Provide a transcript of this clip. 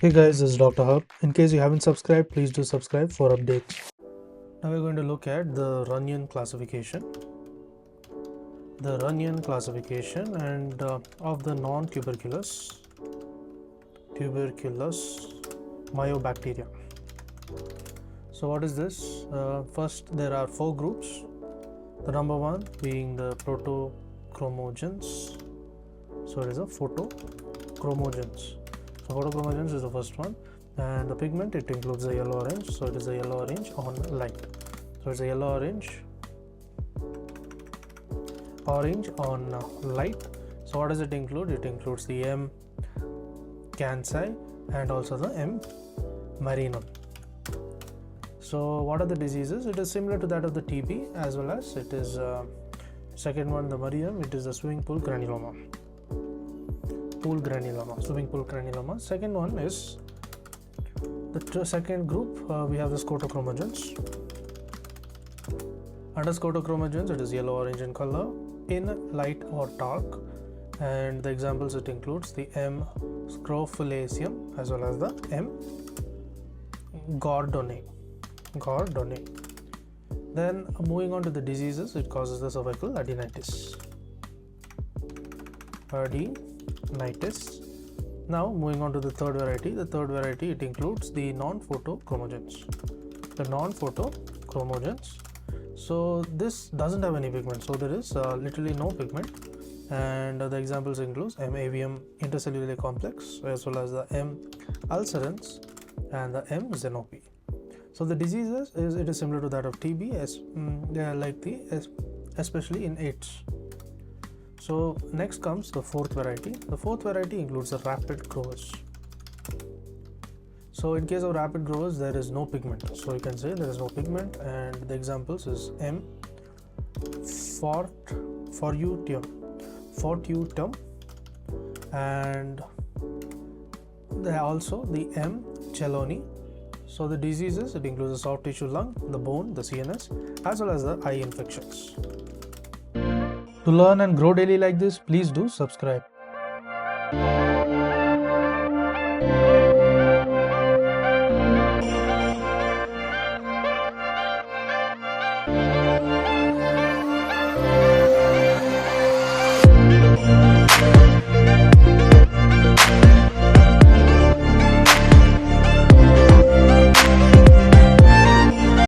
Hey guys, this is Dr. Hub. In case you haven't subscribed, please do subscribe for updates. Now we're going to look at the Runyon classification. The Runyon classification and of the non-tuberculous mycobacteria. So what is this? First, there are 4 groups. The number 1 being the protochromogens. So it is a photochromogens. So photochromogens is the first one, and the pigment, it includes the yellow orange. So it is a yellow orange on light. So it's a yellow orange on light. So what does it include? It includes the M. canci and also the M. marinum. So what are the diseases? It is similar to that of the TB, as well as it is second one, the marinum. It is the swimming pool granuloma. Swimming pool granuloma. Second one is the second group. We have the scotochromogens. Under scotochromogens, it is yellow orange in color, in light or dark, and the examples, it includes the M. scrofulaceum as well as the M. gordonae. Then moving on to the diseases, it causes the cervical adenitis. Now moving on to the third variety. The third variety, it includes the non-photochromogens. So this doesn't have any pigment, so there is literally no pigment, and the examples includes M. avium intercellular complex as well as the M. ulcerans and the M. xenopi. So the diseases it is similar to that of TB, they are like especially in AIDS. So next comes the fourth variety. The fourth variety includes the rapid growers. So in case of rapid growers, there is no pigment. So you can say there is no pigment, and the examples is M. fortutum, and there are also the M. cheloni. So the diseases, it includes the soft tissue lung, the bone, the CNS, as well as the eye infections. To learn and grow daily like this, please do subscribe.